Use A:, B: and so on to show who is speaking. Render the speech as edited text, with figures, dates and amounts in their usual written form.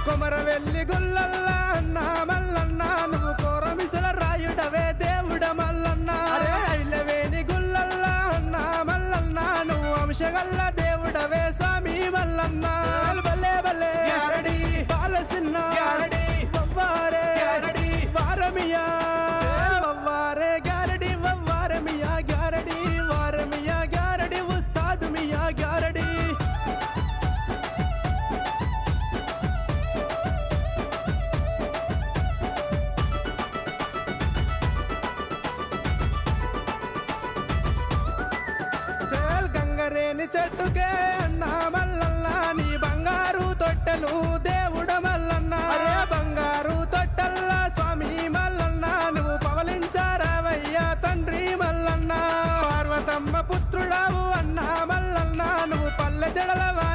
A: కొమరవెల్లి గుల్లల్ల అన్న మల్లన్న నువ్వు కోరమిసల రాయుడవే దేవుడ మల్లన్న ఐలవేణి గుల్లల్ల అన్న మల్లన్న నువ్వు అంశగల్ల దేవుడవే స్వామి మల్లన్న బల్లే బల్లే గ్యారడి బాలసిన్న గ్యారడి వవ్వారే గ్యారడి వారమియా వవ్వారే గ్యారడి వవ్వారమియా గ్యారడి వారమియా గ్యారడి ఉస్తాద్ మియా గ్యారడి గంగరేని చెట్టుకే అన్నా మల్లన్న నీ బంగారు తొట్టెలు దేవుడ మల్లన్న బంగారు తొట్టెల్ల స్వామి మల్లన్న నువ్వు పవలించారావయ్యా తండ్రి మల్లన్న పార్వతమ్మ పుత్రుడావు అన్నా మల్లన్న నువ్వు పల్లె జడలవా